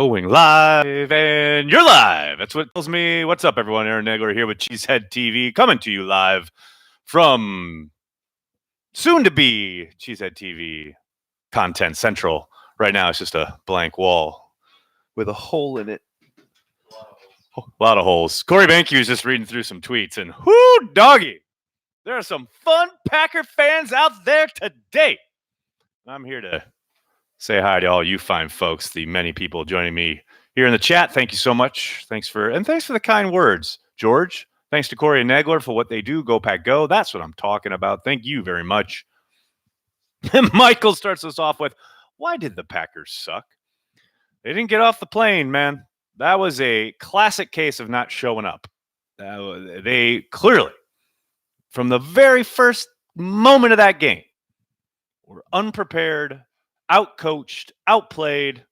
Going live, and you're live. That's what tells me. What's up, everyone? Aaron Nagler here with Cheesehead TV, coming to you live from soon-to-be Cheesehead TV Content Central. Right now, it's just a blank wall with a hole in it. A lot of holes. Corey Banky was just reading through some tweets, and whoo, doggy, there are some fun Packer fans out there today. I'm here to say hi to all you fine folks, the many people joining me here in the chat. Thank you so much. Thanks for the kind words, George. Thanks to Corey and Nagler for what they do. Go Pack Go. That's what I'm talking about. Thank you very much. And Michael starts us off with, why did the Packers suck? They didn't get off the plane, man. That was a classic case of not showing up. They clearly, from the very first moment of that game, were unprepared, outcoached, outplayed,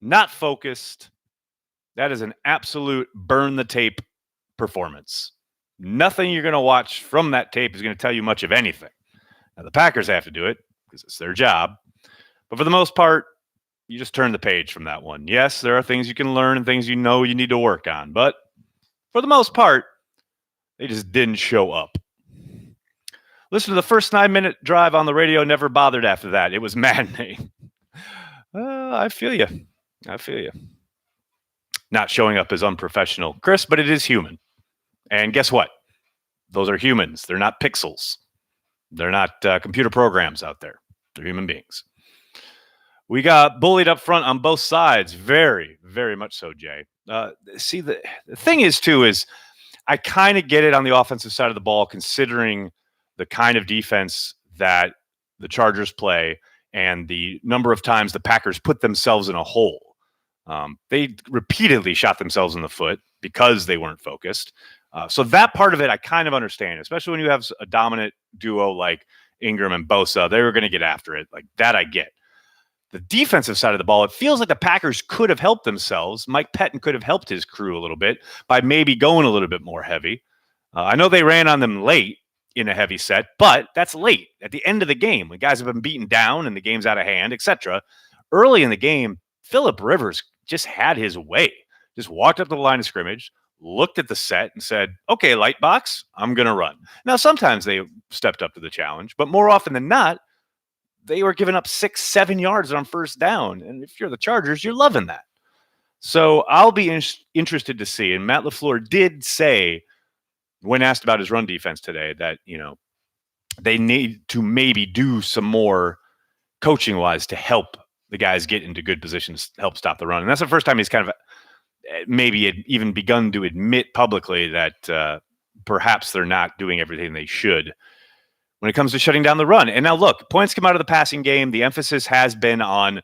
not focused. That is an absolute burn the tape performance. Nothing you're going to watch from that tape is going to tell you much of anything. Now, the Packers have to do it because it's their job. But for the most part, you just turn the page from that one. Yes, there are things you can learn and things you know you need to work on. But for the most part, they just didn't show up. Listen to the first 9-minute drive on the radio, never bothered after that. It was maddening. I feel you. Not showing up is unprofessional, Chris, but it is human. And guess what? Those are humans. They're not pixels. They're not computer programs out there. They're human beings. We got bullied up front on both sides. Very, very much so, Jay. See, the thing is, too, is I kind of get it on the offensive side of the ball, considering the kind of defense that the Chargers play and the number of times the Packers put themselves in a hole. They repeatedly shot themselves in the foot because they weren't focused. So that part of it I kind of understand, especially when you have a dominant duo like Ingram and Bosa. They were going to get after it. Like that I get. The defensive side of the ball, it feels like the Packers could have helped themselves. Mike Pettin could have helped his crew a little bit by maybe going a little bit more heavy. I know they ran on them late in a heavy set, but that's late at the end of the game when guys have been beaten down and the game's out of hand, etc. Early in the game, Phillip Rivers just had his way. Just walked up to the line of scrimmage, looked at the set and said, okay, light box, I'm going to run. Now, sometimes they stepped up to the challenge, but more often than not, they were giving up 6-7 yards on first down. And if you're the Chargers, you're loving that. So I'll be interested to see. And Matt LaFleur did say, when asked about his run defense today, that, they need to maybe do some more coaching wise to help the guys get into good positions to help stop the run. And that's the first time he's kind of maybe even begun to admit publicly that perhaps they're not doing everything they should when it comes to shutting down the run. And now look, points come out of the passing game. The emphasis has been on,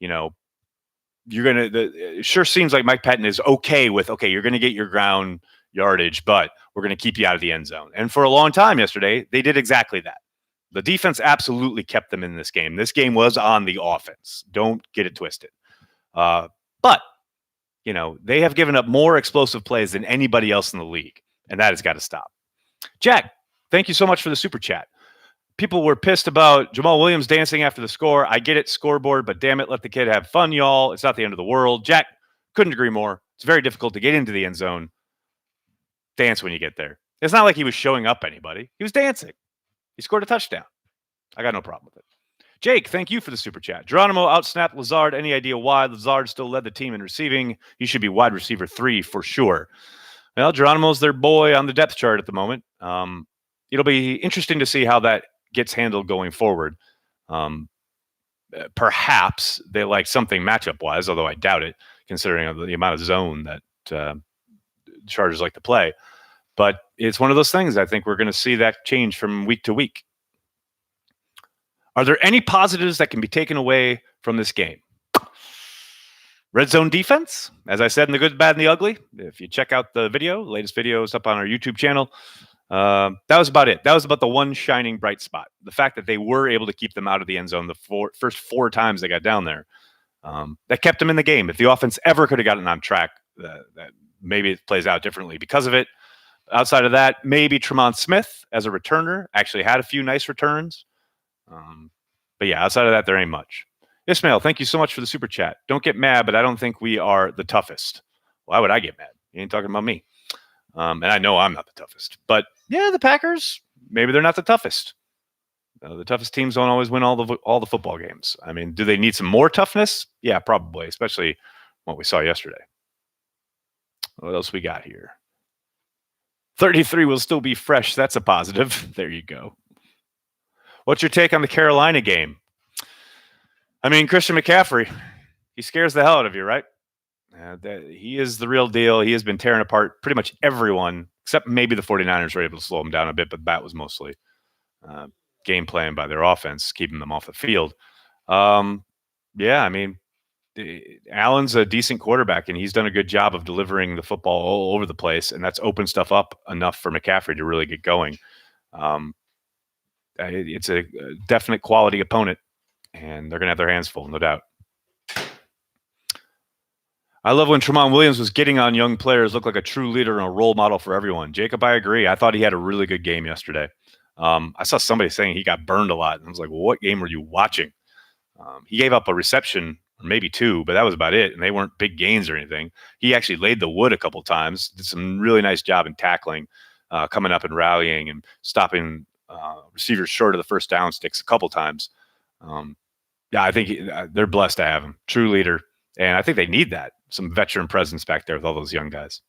it sure seems like Mike Pettin is okay with, you're going to get your ground yardage, but we're going to keep you out of the end zone. And for a long time yesterday, they did exactly that. The defense absolutely kept them in this game. This game was on the offense. Don't get it twisted. But, they have given up more explosive plays than anybody else in the league, and that has got to stop. Jack, thank you so much for the super chat. People were pissed about Jamal Williams dancing after the score. I get it, scoreboard, but damn it, let the kid have fun, y'all. It's not the end of the world. Jack, couldn't agree more. It's very difficult to get into the end zone. Dance when you get there. It's not like he was showing up anybody. He was dancing. He scored a touchdown. I got no problem with it. Jake, thank you for the super chat. Geronimo outsnapped Lazard. Any idea why? Lazard still led the team in receiving. He should be wide receiver 3 for sure. Well, Geronimo's their boy on the depth chart at the moment. It'll be interesting to see how that gets handled going forward. Perhaps they like something matchup-wise, although I doubt it, considering the amount of zone that Chargers like to play. But it's one of those things. I think we're going to see that change from week to week. Are there any positives that can be taken away from this game? Red zone defense, as I said, in the good, bad, and the ugly. If you check out the video, the latest video is up on our YouTube channel. That was about it. That was about the one shining bright spot. The fact that they were able to keep them out of the end zone the first 4 times they got down there. That kept them in the game. If the offense ever could have gotten on track, that maybe it plays out differently because of it. Outside of that, maybe Tremont Smith as a returner actually had a few nice returns. But yeah, outside of that, there ain't much. Ismail, thank you so much for the super chat. Don't get mad, but I don't think we are the toughest. Why would I get mad? You ain't talking about me. And I know I'm not the toughest. But yeah, the Packers, maybe they're not the toughest. The toughest teams don't always win all the football games. I mean, do they need some more toughness? Yeah, probably, especially what we saw yesterday. What else we got here? 33 will still be fresh. That's a positive. There you go. What's your take on the Carolina game? I mean, Christian McCaffrey, he scares the hell out of you, right? He is the real deal. He has been tearing apart pretty much everyone, except maybe the 49ers were able to slow him down a bit, but that was mostly game plan by their offense, keeping them off the field. Yeah, I mean, Allen's a decent quarterback, and he's done a good job of delivering the football all over the place, and that's opened stuff up enough for McCaffrey to really get going. It's a definite quality opponent, and they're going to have their hands full, no doubt. I love when Tramon Williams was getting on young players, looked like a true leader and a role model for everyone. Jacob, I agree. I thought he had a really good game yesterday. I saw somebody saying he got burned a lot, and I was like, well, what game were you watching? He gave up a reception, or maybe two, but that was about it, and they weren't big gains or anything. He actually laid the wood a couple times, did some really nice job in tackling, coming up and rallying and stopping receivers short of the first down sticks a couple times. Yeah, I think they're blessed to have him. True leader, and I think they need that. Some veteran presence back there with all those young guys.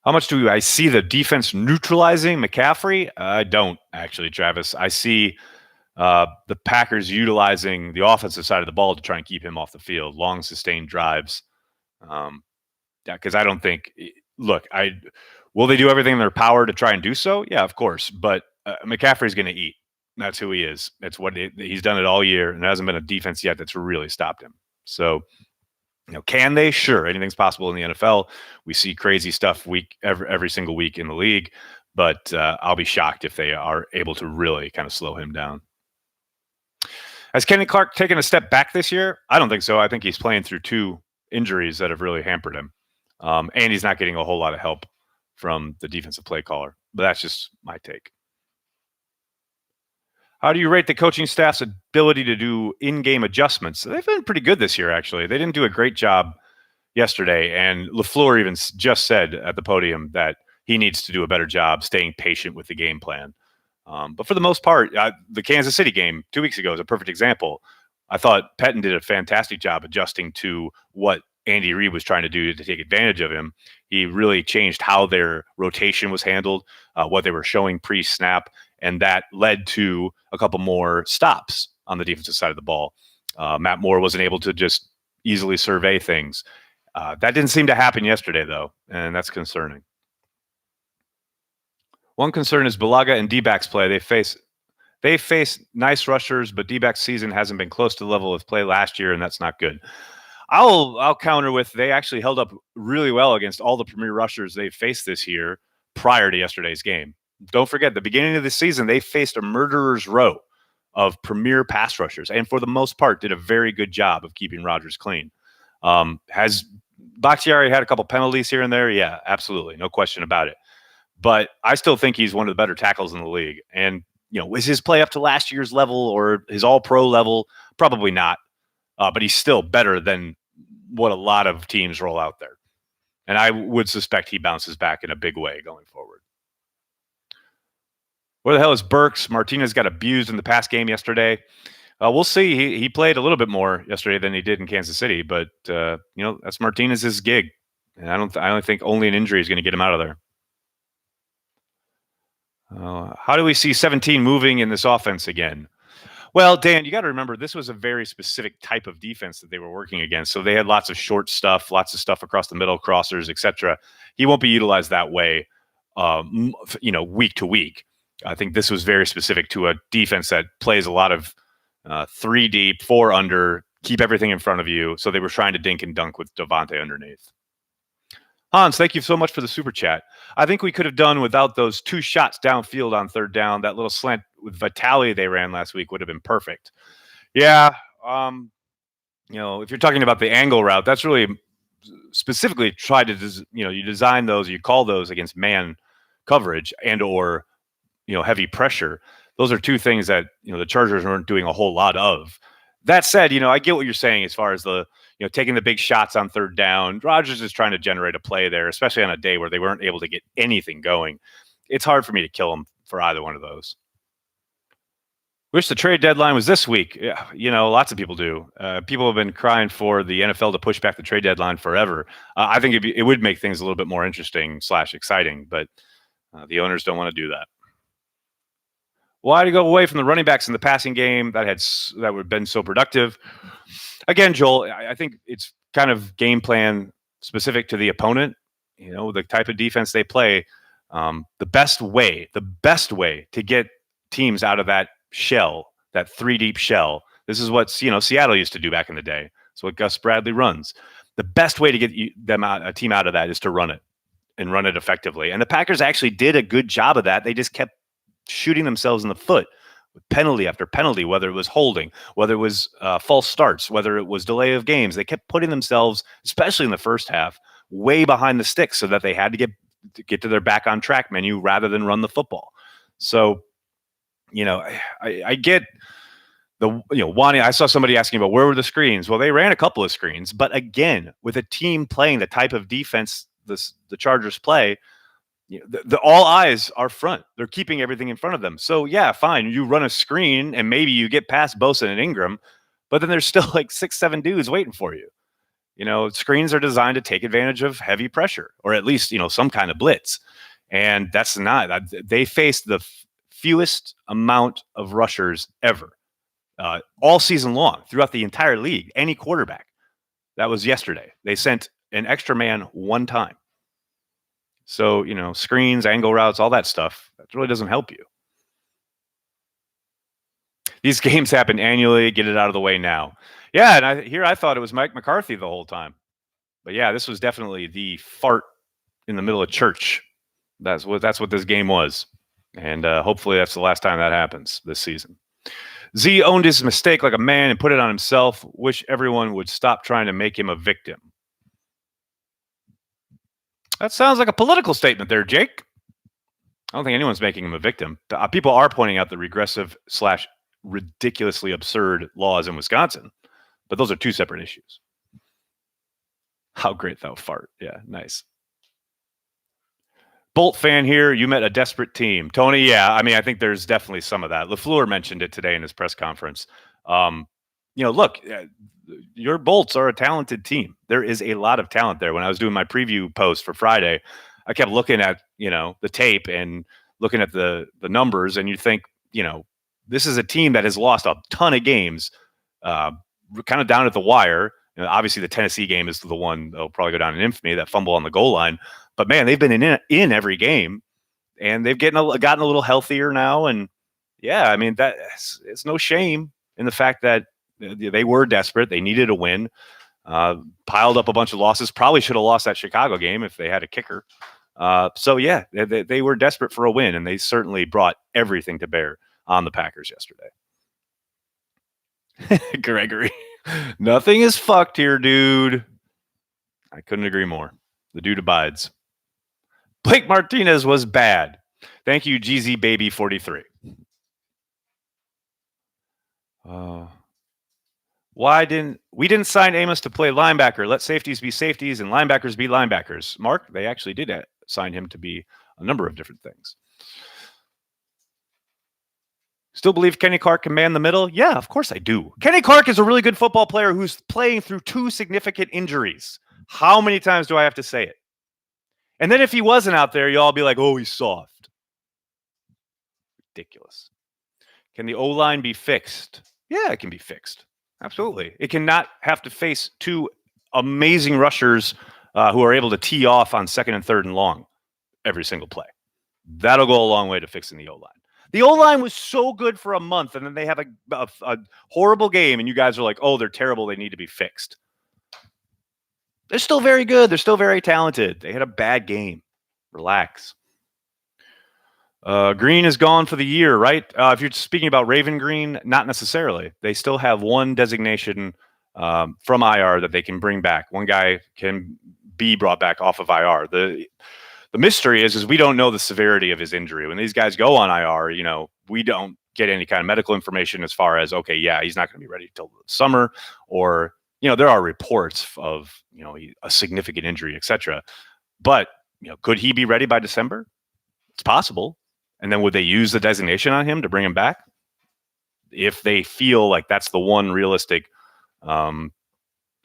How much do I see the defense neutralizing McCaffrey? I don't, actually, Travis. I see the Packers utilizing the offensive side of the ball to try and keep him off the field, long sustained drives. Yeah, because I don't think. Look, will they do everything in their power to try and do so? Yeah, of course. But McCaffrey's going to eat. That's who he is. That's what he's done it all year, and there hasn't been a defense yet that's really stopped him. So, can they? Sure, anything's possible in the NFL. We see crazy stuff every single week in the league, but I'll be shocked if they are able to really kind of slow him down. Has Kenny Clark taken a step back this year? I don't think so. I think he's playing through two injuries that have really hampered him, and he's not getting a whole lot of help from the defensive play caller. But that's just my take. How do you rate the coaching staff's ability to do in-game adjustments? They've been pretty good this year, actually. They didn't do a great job yesterday, and LaFleur even just said at the podium that he needs to do a better job staying patient with the game plan. But for the most part, the Kansas City game 2 weeks ago is a perfect example. I thought Pettin did a fantastic job adjusting to what Andy Reid was trying to do to take advantage of him. He really changed how their rotation was handled, what they were showing pre-snap, and that led to a couple more stops on the defensive side of the ball. Matt Moore wasn't able to just easily survey things. That didn't seem to happen yesterday, though, and that's concerning. One concern is Bulaga and D-backs play. They face nice rushers, but D-backs season hasn't been close to the level of play last year, and that's not good. I'll counter with they actually held up really well against all the premier rushers they've faced this year prior to yesterday's game. Don't forget, the beginning of the season, they faced a murderer's row of premier pass rushers, and for the most part, did a very good job of keeping Rodgers clean. Has Bakhtiari had a couple penalties here and there? Yeah, absolutely. No question about it. But I still think he's one of the better tackles in the league. And, is his play up to last year's level or his all-pro level? Probably not. But he's still better than what a lot of teams roll out there. And I would suspect he bounces back in a big way going forward. Where the hell is Burks? Martinez got abused in the pass game yesterday. We'll see. He played a little bit more yesterday than he did in Kansas City, but that's Martinez's gig, and I don't think only an injury is going to get him out of there. How do we see 17 moving in this offense again? Well, Dan, you got to remember this was a very specific type of defense that they were working against. So they had lots of short stuff, lots of stuff across the middle, crossers, etc. He won't be utilized that way, week to week. I think this was very specific to a defense that plays a lot of 3 deep, 4 under, keep everything in front of you. So they were trying to dink and dunk with Devontae underneath. Hans, thank you so much for the super chat. I think we could have done without those 2 shots downfield on third down. That little slant with Vitale they ran last week would have been perfect. Yeah. If you're talking about the angle route, that's really specifically tried to, you design those, you call those against man coverage and or heavy pressure. those are two things that, the Chargers weren't doing a whole lot of. That said, I get what you're saying as far as the, taking the big shots on third down. Rodgers is trying to generate a play there, especially on a day where they weren't able to get anything going. It's hard for me to kill him for either one of those. Wish the trade deadline was this week. Yeah, lots of people do. People have been crying for the NFL to push back the trade deadline forever. I think it would make things a little bit more interesting / exciting, but the owners don't want to do that. Why to go away from the running backs in the passing game that would have been so productive? Again, Joel, I think it's kind of game plan specific to the opponent. The type of defense they play. The best way to get teams out of that shell, that 3-deep shell. This is what Seattle used to do back in the day. It's what Gus Bradley runs. The best way to get a team out of that is to run it and run it effectively. And the Packers actually did a good job of that. They just kept shooting themselves in the foot with penalty after penalty, whether it was holding, whether it was false starts, whether it was delay of games. They kept putting themselves, especially in the first half, way behind the sticks so that they had to get to their back on track menu rather than run the football. So, I get the, wanting. I saw somebody asking about where were the screens. Well, they ran a couple of screens, but again, with a team playing the type of defense the Chargers play, the all eyes are front. They're keeping everything in front of them. So yeah, fine. You run a screen and maybe you get past Bosa and Ingram, but then there's still like 6-7 dudes waiting for you. Screens are designed to take advantage of heavy pressure, or at least, some kind of blitz. And that's not, they faced the fewest amount of rushers ever, all season long, throughout the entire league, any quarterback. That was yesterday. They sent an extra man one time. So, screens, angle routes, all that stuff, that really doesn't help you. These games happen annually. Get it out of the way now. Yeah, and I thought it was Mike McCarthy the whole time. But yeah, this was definitely the fart in the middle of church. That's what this game was. And hopefully that's the last time that happens this season. Z owned his mistake like a man and put it on himself. Wish everyone would stop trying to make him a victim. That sounds like a political statement there, Jake. I don't think anyone's making him a victim. People are pointing out the regressive / ridiculously absurd laws in Wisconsin, but those are two separate issues. How great thou fart. Yeah, nice. Bolt fan here. You met a desperate team. Tony, yeah, I think there's definitely some of that. LaFleur mentioned it today in his press conference. Look, your Bolts are a talented team. There is a lot of talent there. When I was doing my preview post for Friday, I kept looking at, the tape and looking at the numbers, and you think, this is a team that has lost a ton of games, kind of down at the wire. Obviously, the Tennessee game is the one that'll probably go down in infamy, that fumble on the goal line. But man, they've been in every game, and they've gotten a little healthier now. And yeah, it's no shame in the fact that they were desperate. They needed a win, piled up a bunch of losses. Probably should have lost that Chicago game if they had a kicker. So yeah, they were desperate for a win, and they certainly brought everything to bear on the Packers yesterday. Gregory, nothing is fucked here, dude. I couldn't agree more. The dude abides. Blake Martinez was bad. Thank you, GZ Baby 43. Why didn't we sign Amos to play linebacker? Let safeties be safeties and linebackers be linebackers. Mark, they actually did sign him to be a number of different things. Still believe Kenny Clark can man the middle? Yeah, of course I do. Kenny Clark is a really good football player who's playing through 2 significant injuries. How many times do I have to say it? And then if he wasn't out there, y'all be like, oh, he's soft. Ridiculous. Can the O-line be fixed? Yeah, it can be fixed. Absolutely. It cannot have to face 2 amazing rushers who are able to tee off on 2nd and 3rd and long every single play. That'll go a long way to fixing the O-line. The O-line was so good for a month, and then they have a horrible game, and you guys are like, oh, they're terrible. They need to be fixed. They're still very good. They're still very talented. They had a bad game. Relax. Green is gone for the year, right? If you're speaking about Raven Green, not necessarily. They still have one designation from IR that they can bring back. One guy can be brought back off of IR. The mystery is we don't know the severity of his injury. When these guys go on IR, we don't get any kind of medical information as far as, okay, yeah, he's not going to be ready till the summer, or, there are reports of, a significant injury, etc. But, could he be ready by December? It's possible. And then would they use the designation on him to bring him back? If they feel like that's the one realistic,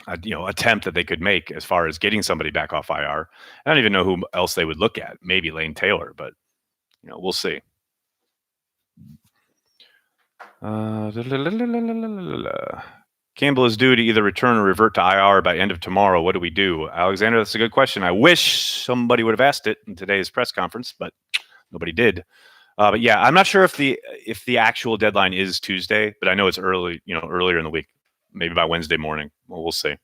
attempt that they could make as far as getting somebody back off IR. I don't even know who else they would look at. Maybe Lane Taylor, but we'll see. Campbell is due to either return or revert to IR by end of tomorrow. What do we do? Alexander, that's a good question. I wish somebody would have asked it in today's press conference, but nobody did. But yeah, I'm not sure if the actual deadline is Tuesday, but I know it's early, earlier in the week, maybe by Wednesday morning. Well, we'll see.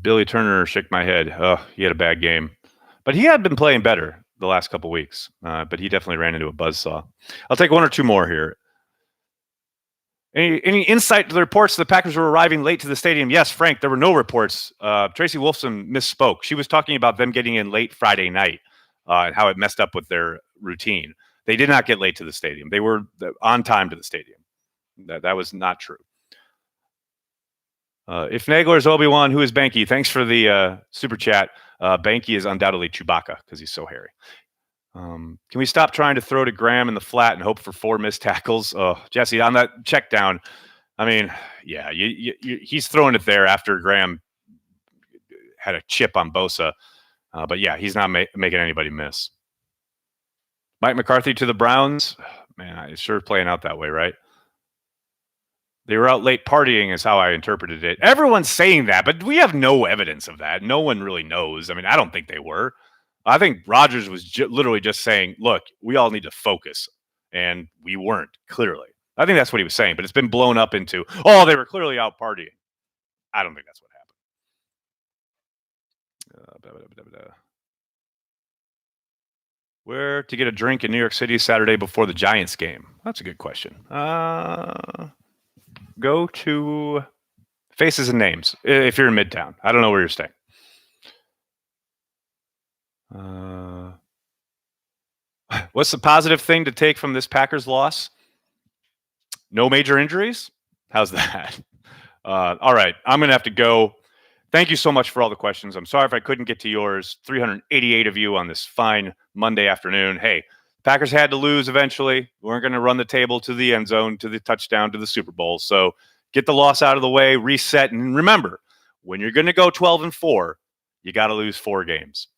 Billy Turner shook my head. Oh, he had a bad game, but he had been playing better the last couple weeks. But he definitely ran into a buzzsaw. I'll take one or two more here. Any insight to the reports the Packers were arriving late to the stadium? Yes, Frank, there were no reports. Tracy Wolfson misspoke. She was talking about them getting in late Friday night and how it messed up with their routine. They did not get late to the stadium. They were on time to the stadium. That was not true. If Nagler's Obi-Wan, who is Banky? Thanks for the super chat. Banky is undoubtedly Chewbacca because he's so hairy. Can we stop trying to throw to Graham in the flat and hope for 4 missed tackles? Oh, Jesse, on that check down, I mean, yeah, he's throwing it there after Graham had a chip on Bosa. But yeah, he's not making anybody miss. Mike McCarthy to the Browns. Man, it's sure playing out that way, right? They were out late partying is how I interpreted it. Everyone's saying that, but we have no evidence of that. No one really knows. I mean, I don't think they were. I think Rodgers was literally just saying, look, we all need to focus. And we weren't, clearly. I think that's what he was saying, but it's been blown up into, oh, they were clearly out partying. I don't think that's what happened. Where to get a drink in New York City Saturday before the Giants game? That's a good question. Go to Faces and Names if you're in Midtown. I don't know where you're staying. What's the positive thing to take from this Packers loss? No major injuries? How's that? All right. I'm going to have to go. Thank you so much for all the questions. I'm sorry if I couldn't get to yours. 388 of you on this fine Monday afternoon. Hey, Packers had to lose eventually. We weren't going to run the table to the end zone, to the touchdown, to the Super Bowl. So get the loss out of the way, reset. And remember, when you're going to go 12-4, you got to lose 4 games.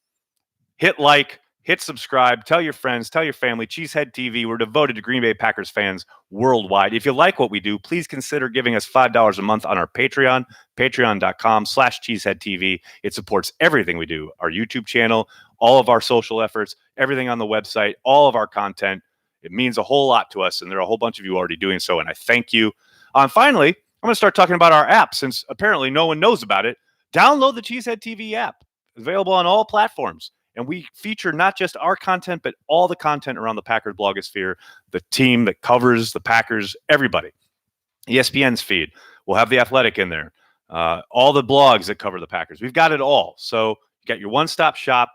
Hit like, hit subscribe, tell your friends, tell your family. Cheesehead TV, we're devoted to Green Bay Packers fans worldwide. If you like what we do, please consider giving us $5 a month on our Patreon, patreon.com/cheeseheadtv. It supports everything we do, our YouTube channel, all of our social efforts, everything on the website, all of our content. It means a whole lot to us, and there are a whole bunch of you already doing so, and I thank you. Finally, I'm going to start talking about our app since apparently no one knows about it. Download the Cheesehead TV app. It's available on all platforms. And we feature not just our content, but all the content around the Packers blogosphere, the team that covers the Packers, everybody. ESPN's feed. We'll have The Athletic in there. All the blogs that cover the Packers. We've got it all. So you got your one-stop shop.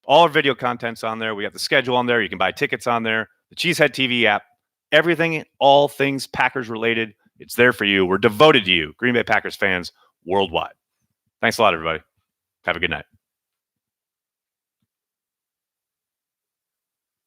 All our video content's on there. We got the schedule on there. You can buy tickets on there. The Cheesehead TV app. Everything, all things Packers related. It's there for you. We're devoted to you, Green Bay Packers fans worldwide. Thanks a lot, everybody. Have a good night.